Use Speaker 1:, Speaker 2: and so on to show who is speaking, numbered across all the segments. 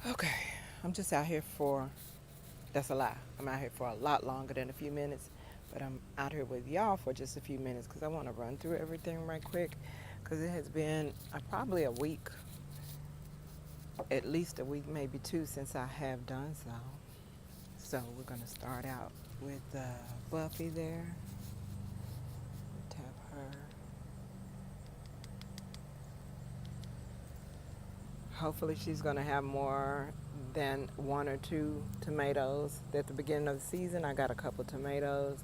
Speaker 1: Okay, I'm just out here for, that's a lie. I'm out here for a lot longer than a few minutes, but I'm out here with y'all for just a few minutes because I want to run through everything right quick because it has been probably a week, at least a week, maybe two, since I have done so. So we're going to start out with Buffy there. Tap her. Hopefully she's going to have more than one or two tomatoes. At the beginning of the season, I got a couple tomatoes,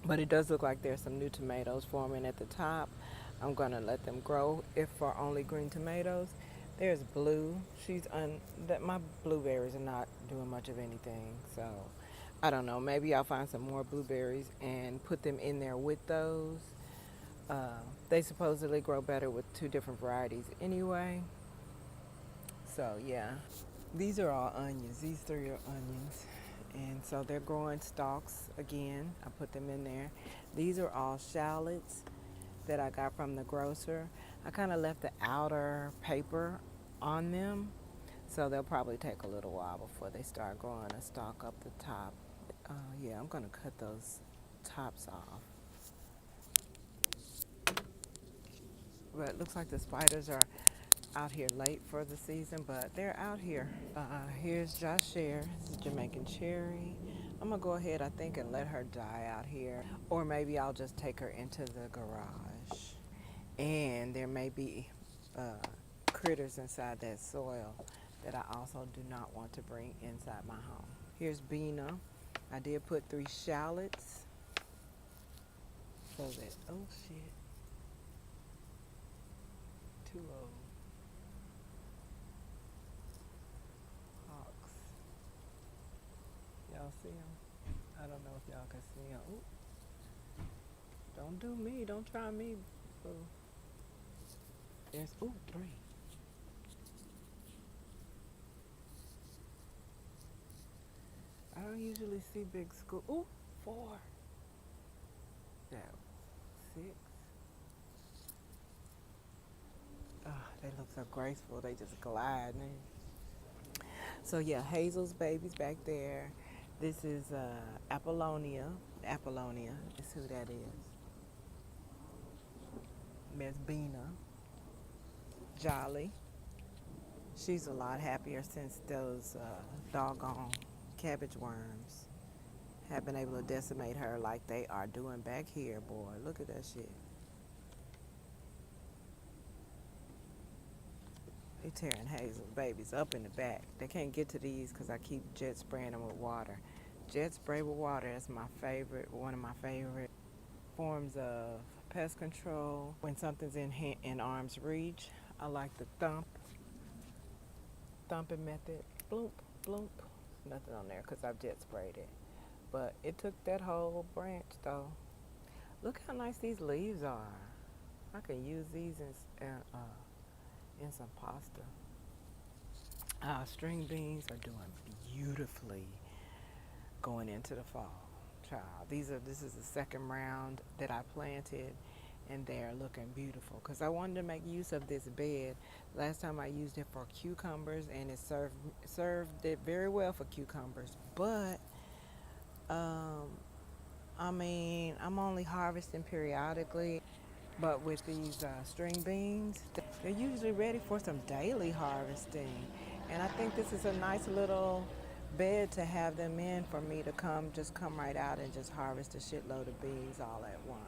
Speaker 1: but it does look like there's some new tomatoes forming at the top. I'm going to let them grow if for only green tomatoes. There's blue. That my blueberries are not doing much of anything, so I don't know. Maybe I'll find some more blueberries and put them in there with those. They supposedly grow better with two different varieties anyway. So yeah, these are all onions. These three are onions. And so they're growing stalks again. I put them in there. These are all shallots that I got from the grocer. I kind of left the outer paper on them, so they'll probably take a little while before they start growing a stalk up the top. Yeah, I'm gonna cut those tops off. But it looks like the spiders are out here late for the season, but they're out here. Here's Josh Share, Jamaican Cherry. I'm gonna go ahead, I think, and let her die out here. Or maybe I'll just take her into the garage. And there may be critters inside that soil that I also do not want to bring inside my home. Here's Bina. I did put 3 shallots so that, oh shit, too old. Hawks. Y'all see them? I don't know if y'all can see them. Ooh, don't do me. Don't try me, boo. There's, 3. I don't usually see big school. Ooh, 4. That 6. Oh, they look so graceful. They just glide. So yeah, Hazel's baby's back there. This is Apollonia. Apollonia is who that is. Miss Bina. Jolly. She's a lot happier since those doggone cabbage worms have been able to decimate her like they are doing back here, boy. Look at that shit. They tearing Hazel's babies up in the back. They can't get to these because I keep jet spraying them with water. Jet spray with water is my favorite, one of my favorite forms of pest control. When something's in arm's reach, I like the thumping method. Bloop, bloop. Nothing on there because I've jet sprayed it. But it took that whole branch though. Look how nice these leaves are. I can use these in some pasta. String beans are doing beautifully going into the fall. Child, this is the second round that I planted, and they're looking beautiful because I wanted to make use of this bed. Last time I used it for cucumbers, and it served it very well for cucumbers. But I mean, I'm only harvesting periodically. But with these string beans, they're usually ready for some daily harvesting. And I think this is a nice little bed to have them in for me to come right out and just harvest a shitload of beans all at once.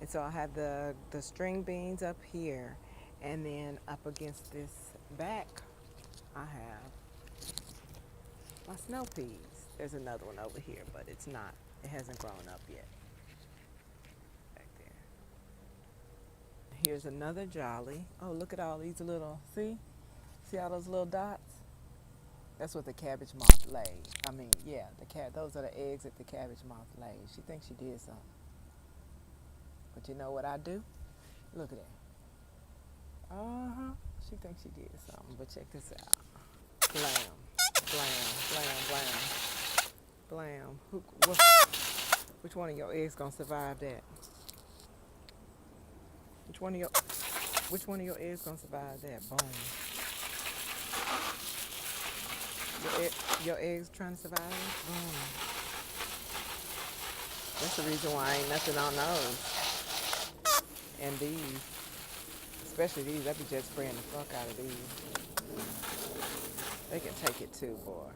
Speaker 1: And so I have the string beans up here, and then up against this back, I have my snow peas. There's another one over here, but it hasn't grown up yet. Back there. Here's another jolly. Oh, look at all these little, see all those little dots? That's what the cabbage moth laid. I mean, yeah, those are the eggs that the cabbage moth laid. She thinks she did something. But you know what I do? Look at that. Uh-huh. She thinks she did something, but check this out. Blam, blam, blam, blam, blam. Which one of your eggs gonna survive that? Which one of your eggs gonna survive that? Boom. Your eggs trying to survive? That's the reason why ain't nothing on those. And these, especially these, I be just spraying the fuck out of these. They can take it too, boy.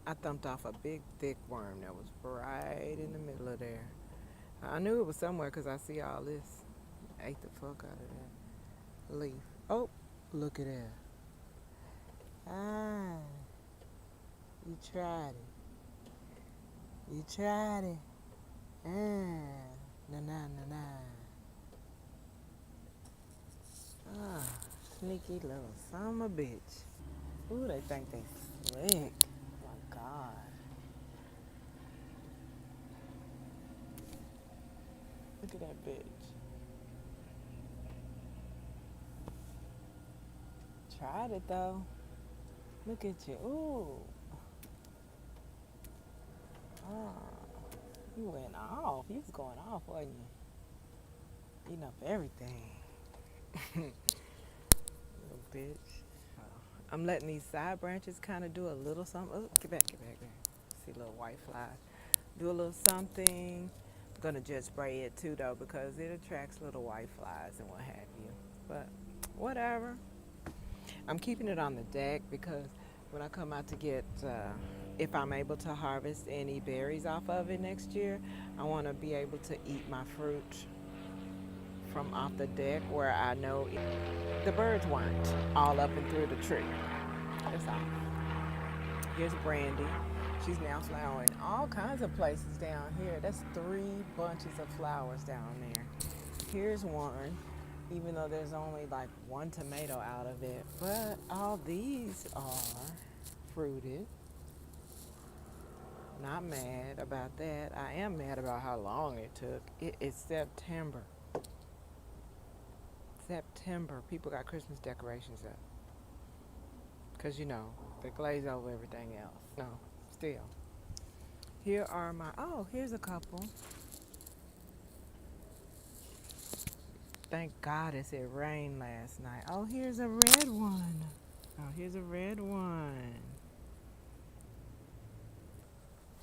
Speaker 1: I thumped off a big, thick worm that was right in the middle of there. I knew it was somewhere because I see all this. Ate the fuck out of that leaf. Oh, look at that. Ah, you tried it. You tried it. Na na na na. Ah, sneaky little son of a bitch. Ooh, they think they slick. Oh my God. Look at that bitch. Tried it though. Look at you. Ooh. Ah, you went off. You was going off, wasn't you? Eating up everything. Little bitch. I'm letting these side branches kind of do a little something. Oh, get back there. See little white flies. Do a little something. I'm going to just spray it too, though, because it attracts little white flies and what have you. But whatever. I'm keeping it on the deck because when I come out to get, if I'm able to harvest any berries off of it next year, I want to be able to eat my fruit from off the deck where I know the birds weren't all up and through the tree. That's all. Here's Brandy. She's now flowering all kinds of places down here. That's 3 bunches of flowers down there. Here's one, even though there's only like 1 tomato out of it. But all these are fruited. Not mad about that. I am mad about how long it took. It is September. People got Christmas decorations up. Because, you know, they glaze over everything else. No, still. Here are my, here's a couple. Thank God it rained last night. Oh, here's a red one.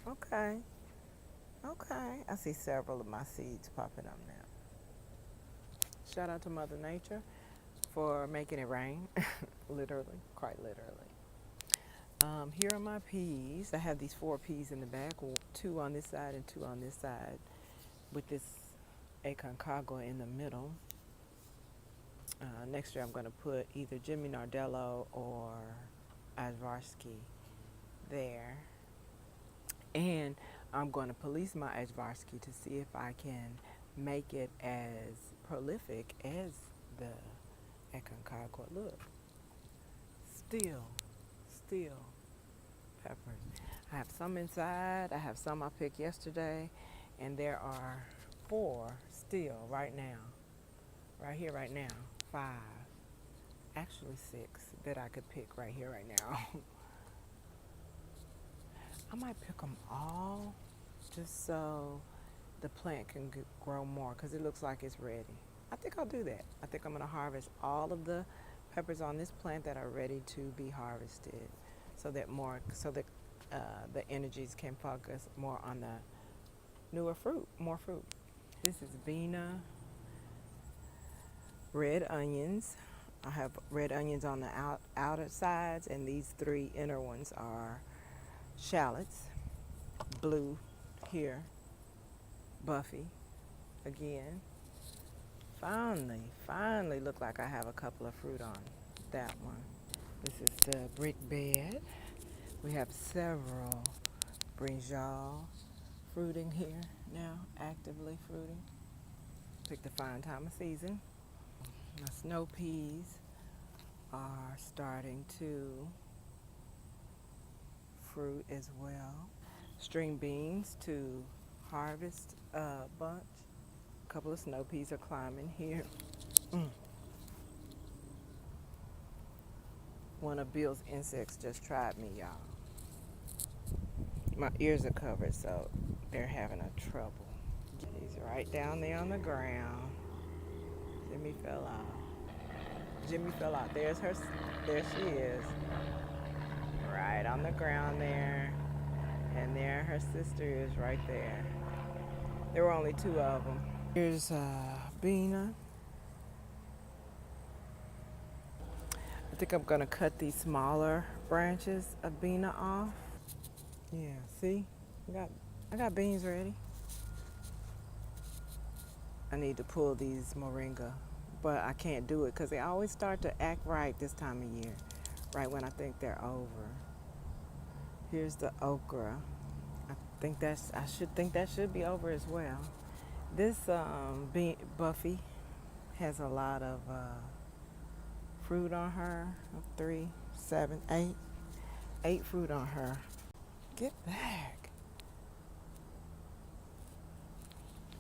Speaker 1: Okay. I see several of my seeds popping up now. Shout out to Mother Nature for making it rain. Literally, quite literally. Here are my peas. I have these 4 peas in the back, 2 on this side and 2 on this side, with this Aconcagua in the middle. Next year I'm going to put either Jimmy Nardello or Ajvarsky there. And I'm going to police my Ajvarsky to see if I can make it as prolific as the Aconcagua. Look, still peppers. I have some inside. I have some I picked yesterday, and there are 4 still right now. Right here, right now. 5, actually 6 that I could pick right here, right now. I might pick them all just so the plant can grow more because it looks like it's ready. I think I'll do that. I think I'm going to harvest all of the peppers on this plant that are ready to be harvested so that the energies can focus more on the more fruit. This is Vina. Red onions. I have red onions on the outer sides, and these 3 inner ones are shallots. Blue here. Buffy again. Finally look like I have a couple of fruit on that one. This is the brick bed. We have several brinjal fruiting here now, actively fruiting. Pick the fine time of season. My snow peas are starting to fruit as well. String beans to harvest a bunch. A couple of snow peas are climbing here. One of Bill's insects just tried me, y'all. My ears are covered, so they're having a trouble. He's right down there on the ground. Jimmy fell out. There she is. right on the ground there. And there her sister is right there. There were only two of them. Here's Bina. I think I'm gonna cut these smaller branches of Bina off. Yeah, see? I got beans ready. I need to pull these moringa, but I can't do it because they always start to act right this time of year, right when I think they're over. Here's the okra. I should think that should be over as well. This Buffy has a lot of fruit on her. 3, 7, 8. 8 fruit on her. Get back.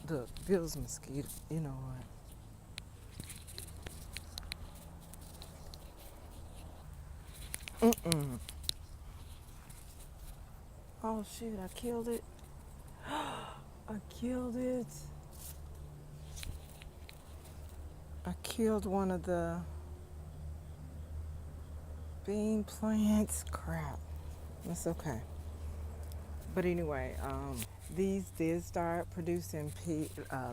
Speaker 1: Look, Bill's mosquito. You know what? Oh shoot, I killed it. I killed it. I killed one of the bean plants. Crap. That's okay. But anyway, these did start producing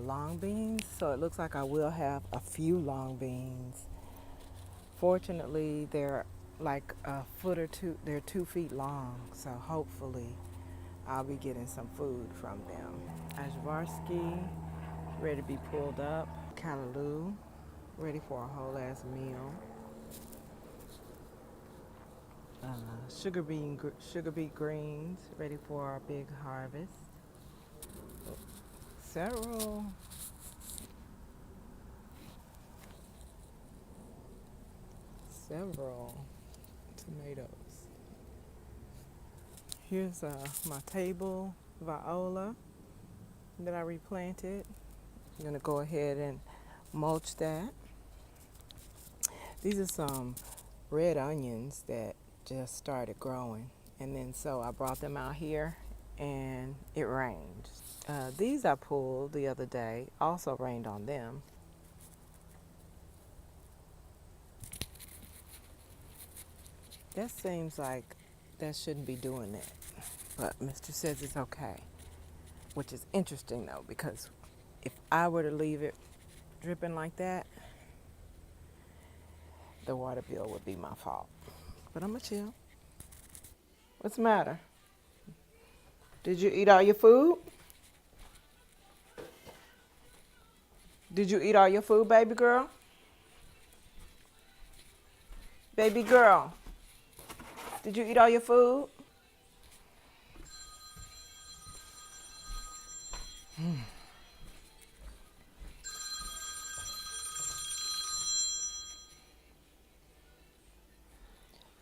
Speaker 1: long beans, so it looks like I will have a few long beans. Fortunately, they're like a foot or two, they're 2 feet long, so hopefully I'll be getting some food from them. Ajvarsky, ready to be pulled up. Callaloo, ready for a whole ass meal. Sugar beet greens, ready for our big harvest. Several tomatoes. Here's my table viola that I replanted. I'm gonna go ahead and mulch that. These are some red onions that just started growing, and then so I brought them out here and it rained. These I pulled the other day, also rained on them. That seems like that shouldn't be doing that, but Mr. says it's okay, which is interesting though, because if I were to leave it dripping like that, the water bill would be my fault. But I'm gonna chill. What's the matter? Did you eat all your food? Did you eat all your food, baby girl? Baby girl, did you eat all your food?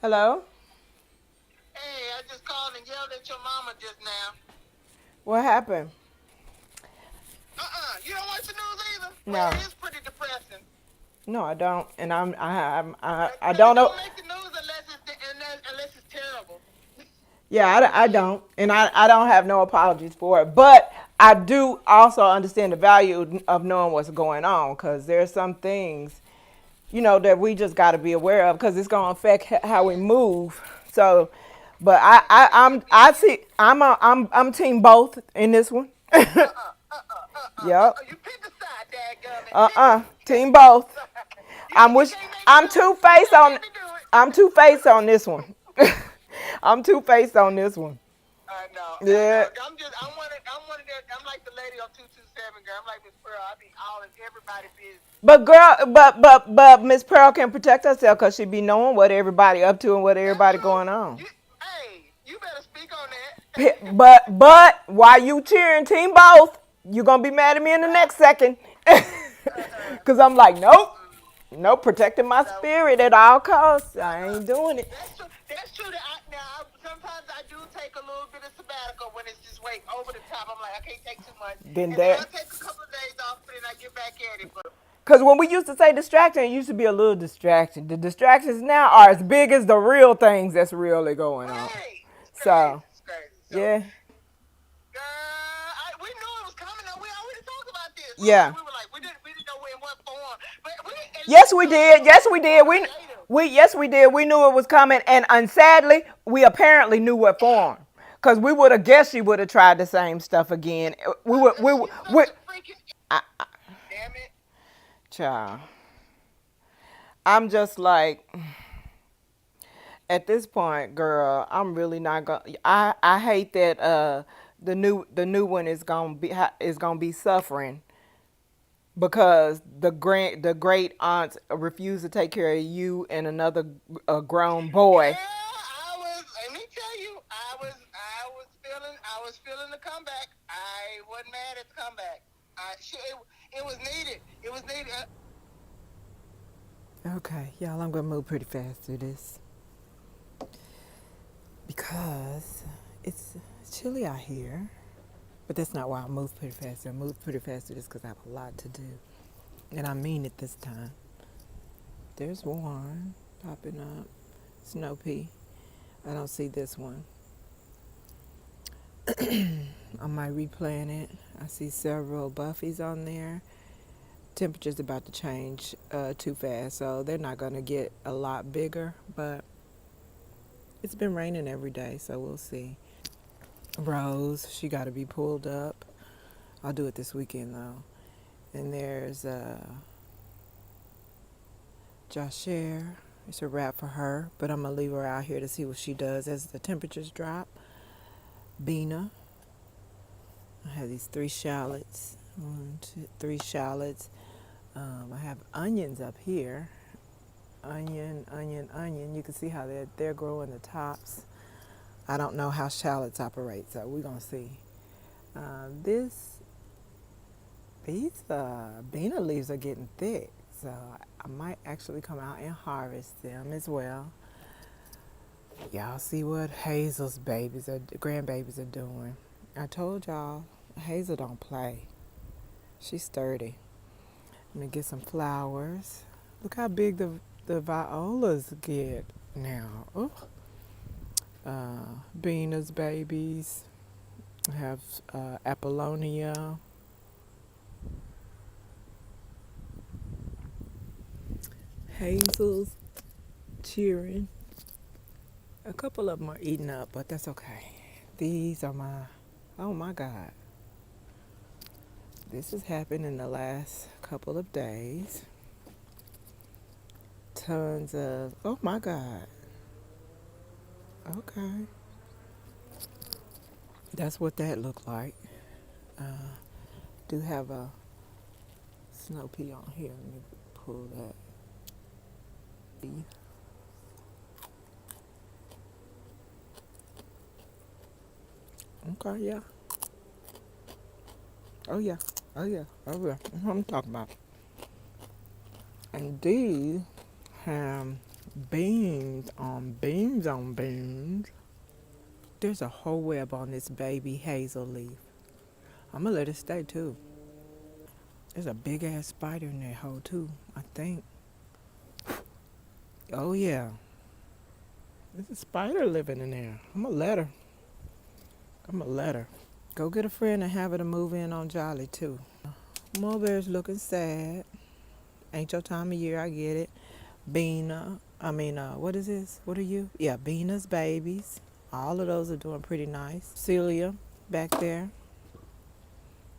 Speaker 1: Hello?
Speaker 2: Hey, I just called and yelled at your mama just now.
Speaker 1: What happened?
Speaker 2: You don't watch the news either?
Speaker 1: No.
Speaker 2: Well, it is pretty depressing.
Speaker 1: No, I don't, and I
Speaker 2: But
Speaker 1: don't
Speaker 2: it
Speaker 1: know.
Speaker 2: don't make the news unless it's terrible.
Speaker 1: Yeah, I don't, and I don't have no apologies for it. But I do also understand the value of knowing what's going on, because there's some things, that we just got to be aware of, because it's gonna affect how we move. So, but I'm team both in this one. Yep.
Speaker 2: You pick a side, dadgummit.
Speaker 1: Team both.
Speaker 2: You can't make
Speaker 1: I'm
Speaker 2: me do it.
Speaker 1: two-faced
Speaker 2: You can't
Speaker 1: on
Speaker 2: make me do it.
Speaker 1: I'm two-faced on this one. I'm two-faced on this one.
Speaker 2: I know.
Speaker 1: Yeah.
Speaker 2: I'm like the lady on 227, girl. I'm like Miss Pearl. I be all in everybody's business.
Speaker 1: But girl, but Miss Pearl can protect herself, because she be knowing what everybody up to and what everybody going on.
Speaker 2: Hey, you better speak on that.
Speaker 1: But while you cheering team both, you gonna be mad at me in the next second. Cause I'm like, nope, protecting my spirit at all costs. I ain't doing it.
Speaker 2: That's true. Sometimes I do take a little bit of sabbatical when it's just way over the top. I'm like, I can't take too much.
Speaker 1: Then
Speaker 2: I'll take a couple of days off, but then I get back at it.
Speaker 1: Because when we used to say distraction, it used to be a little distraction. The distractions now are as big as the real things that's really going on. So, yeah.
Speaker 2: We knew it was coming. We already talked about this.
Speaker 1: Yeah.
Speaker 2: We were like, we didn't know in what form. But
Speaker 1: Yes, we did. Yes, we did. We knew it was coming, and sadly, we apparently knew what form, because we would have guessed she would have tried the same stuff again. We I,
Speaker 2: Damn it.
Speaker 1: child. I'm just like, at this point, girl, I'm really not gonna. I hate that the new one is gonna be suffering because the great aunts refuse to take care of you and another grown
Speaker 2: Yeah,
Speaker 1: boy.
Speaker 2: let me tell you, I was feeling the comeback. I wasn't mad at the comeback. It was needed. It was needed.
Speaker 1: Okay, y'all, I'm gonna move pretty fast through this because it's chilly out here. But that's not why I move pretty fast. I move pretty fast through this because I have a lot to do, and I mean it this time. There's one popping up, Snow Pea. I don't see this one. I might replant it. I see several buffies on there. Temperature's about to change too fast, so they're not going to get a lot bigger, but it's been raining every day, so we'll see. Rose, she got to be pulled up. I'll do it this weekend, though. And there's Joshere. It's a wrap for her, but I'm going to leave her out here to see what she does as the temperatures drop. Bina. I have these 3 shallots. 1, 2, 3 shallots. I have onions up here. Onion, onion, onion. You can see how they're growing the tops. I don't know how shallots operate, so we're gonna see. These Bina leaves are getting thick, so I might actually come out and harvest them as well. Y'all see what Hazel's grandbabies are doing. I told y'all, Hazel don't play. She's sturdy. I'm gonna get some flowers. Look how big the violas get now. Oh, Bina's babies. I have Apollonia. Hazel's cheering. A couple of them are eaten up, but that's okay. These are oh my God. This has happened in the last couple of days. Tons of, oh my God. Okay. That's what that looked like. Do have a snow pea on here. Let me pull that. Okay, yeah. Oh yeah. Oh yeah. Oh yeah. That's what I'm talking about. And these have beans on beans on beans. There's a whole web on this baby hazel leaf. I'm gonna let it stay too. There's a big ass spider in that hole too, I think. Oh yeah. There's a spider living in there. I'm gonna let her. Go get a friend and have her to move in on Jolly too. Mulberry's looking sad. Ain't your time of year, I get it. What is this? What are you? Yeah, Bina's babies. All of those are doing pretty nice. Celia back there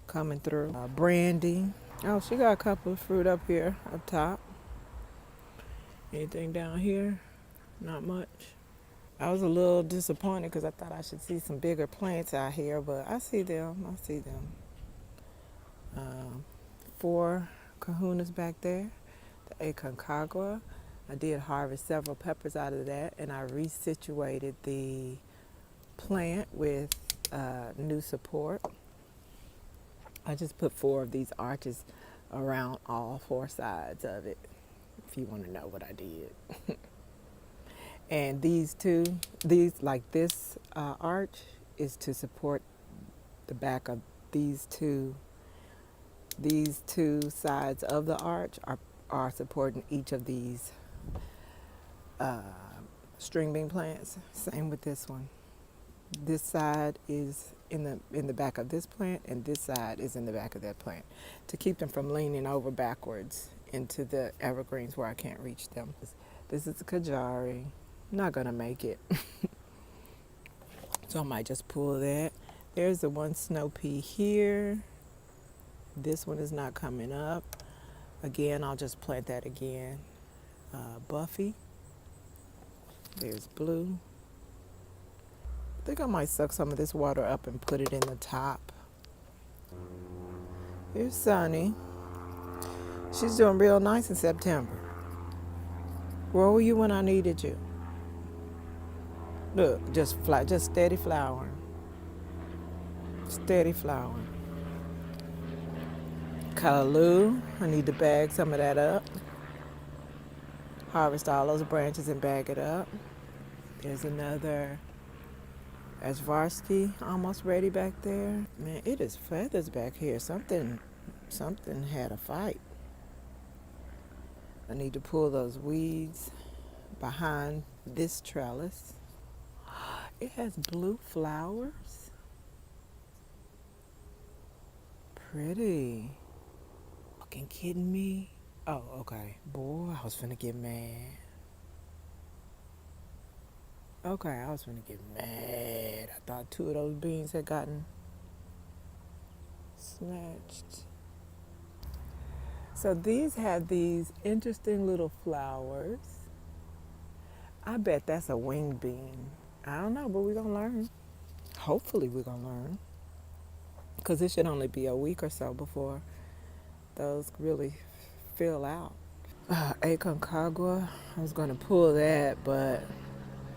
Speaker 1: coming through. Brandy. Oh, she got a couple of fruit up here, up top. Anything down here? Not much. I was a little disappointed because I thought I should see some bigger plants out here, but I see them. 4 kahunas back there. The Aconcagua. I did harvest several peppers out of that, and I resituated the plant with new support. I just put 4 of these arches around all 4 sides of it, if you want to know what I did. And these arch is to support the back of these two sides of the arch are supporting each of these string bean plants. Same with this one. This side is in the back of this plant, and this side is in the back of that plant to keep them from leaning over backwards into the evergreens where I can't reach them. This is a kajari. I'm not gonna make it. So I might just pull that. There's the one snow pea here. This one is not coming up. Again, I'll just plant that again. Buffy. There's blue. I think I might suck some of this water up and put it in the top. Here's Sunny. She's doing real nice in September. Where were you when I needed you? Look, just steady flowering. Steady flowering. Callaloo, I need to bag some of that up. Harvest all those branches and bag it up. There's another Ashvarsky almost ready back there. Man, it is feathers back here. Something had a fight. I need to pull those weeds behind this trellis. It has blue flowers. Pretty. Fucking kidding me? Oh, okay. Boy, I was finna get mad. Okay, I was finna get mad. I thought 2 of those beans had gotten snatched. So these have these interesting little flowers. I bet that's a winged bean. I don't know, but we're gonna learn. Hopefully we're gonna learn. Because it should only be a week or so before those really fill out. Aconcagua, I was gonna pull that, but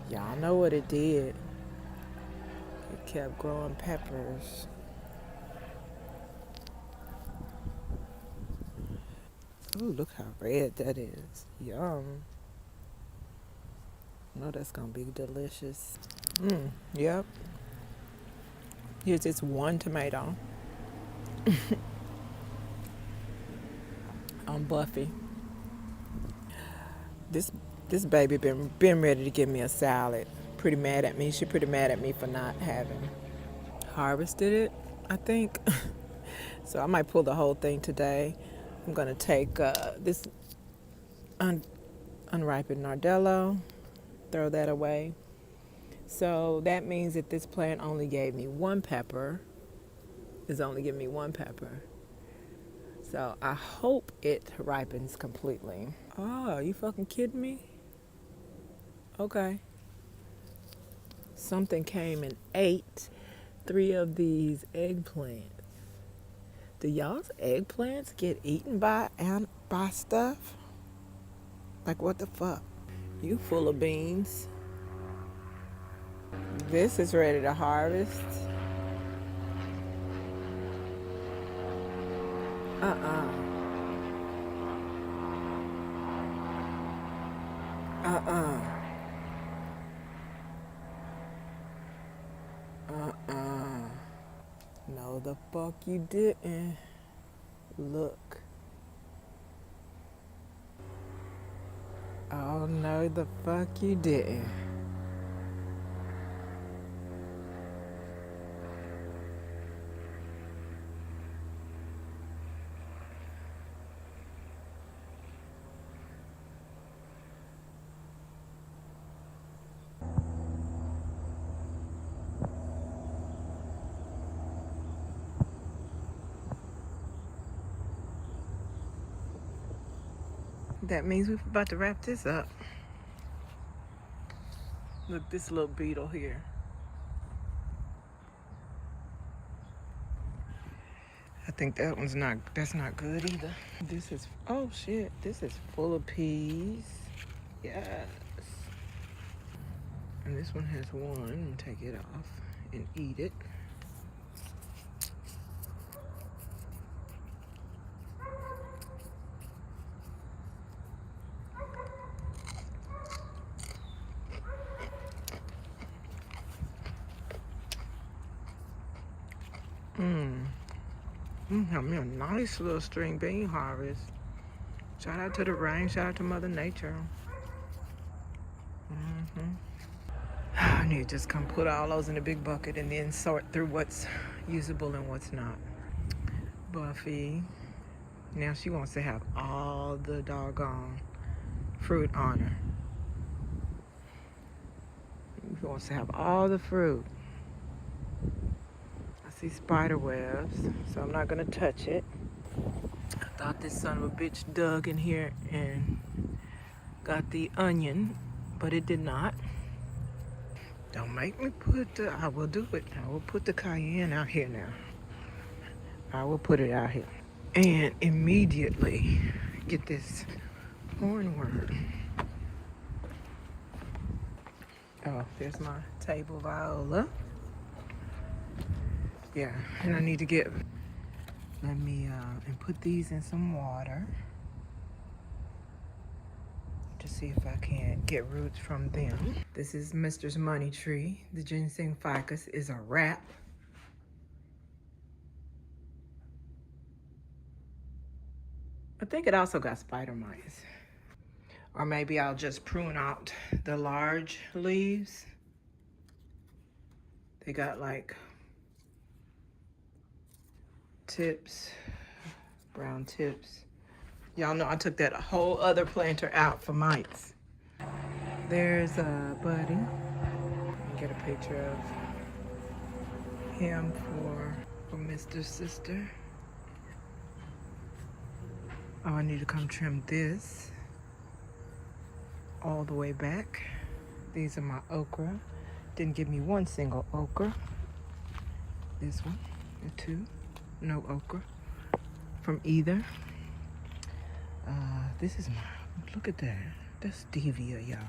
Speaker 1: y'all know what it did. It kept growing peppers. Ooh, look how red that is. Yum. I know that's gonna be delicious. Yep. Here's this one tomato. On Buffy. This baby been ready to give me a salad. Pretty mad at me. She pretty mad at me for not having harvested it, I think. So I might pull the whole thing today. I'm gonna take this unripened Nardello, throw that away. So that means that this plant only gave me 1 pepper. It's only giving me 1 pepper. So I hope it ripens completely. Oh, you fucking kidding me? Okay. Something came and ate 3 of these eggplants. Do y'all's eggplants get eaten by stuff? Like, what the fuck? You full of beans. This is ready to harvest. Uh-uh. No, the fuck you didn't. Look. Oh, no, the fuck you didn't. That means we're about to wrap this up. Look, this little beetle here. I think that's not good either. This is, oh shit, this is full of peas. Yes. And this one has 1. I'm gonna take it off and eat it. Have me a nice little string bean harvest. Shout out to the rain, shout out to Mother Nature. I need to just come put all those in a big bucket and then sort through what's usable and what's not. Buffy, now she wants to have all the doggone fruit on her. He wants to have all the fruit. I see spider webs, so I'm not gonna touch it. I thought this son of a bitch dug in here and got the onion, but it did not. Don't make me put the, I will do it. I will put the cayenne out here now. I will put it out here. And immediately get this hornworm. Oh, there's my table viola. Yeah, and I need to get, let me, and put these in some water to see if I can get roots from them. This is Mr.'s money tree. The ginseng ficus is a wrap. I think it also got spider mites. Or maybe I'll just prune out the large leaves. They got like tips, brown tips. Y'all know I took that whole other planter out for mites. There's a buddy. Get a picture of him for Mr. Sister. Oh, I need to come trim this all the way back. These are my okra. Didn't give me one single okra. This one, the two, no okra from either. This is my, look at that. That's stevia, y'all.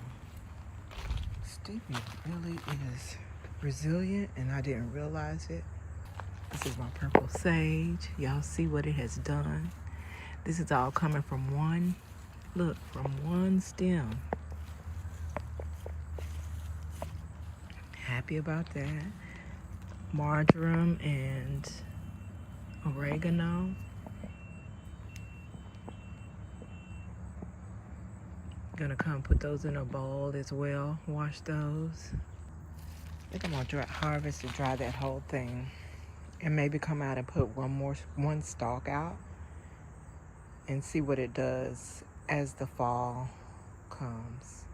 Speaker 1: Stevia really is resilient and I didn't realize it. This is my purple sage. Y'all see what it has done. This is all coming from one, look, from one stem. Happy about that. Marjoram and oregano. Gonna come put those in a bowl as well. Wash those. I think I'm gonna harvest and dry that whole thing, and maybe come out and put one stalk out, and see what it does as the fall comes.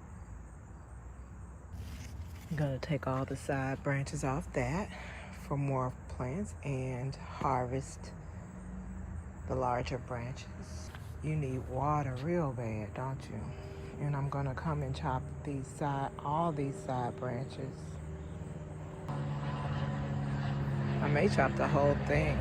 Speaker 1: I'm gonna take all the side branches off that for more plants and harvest the larger branches. You need water real bad, don't you? And I'm gonna come and chop all these side branches. I may chop the whole thing.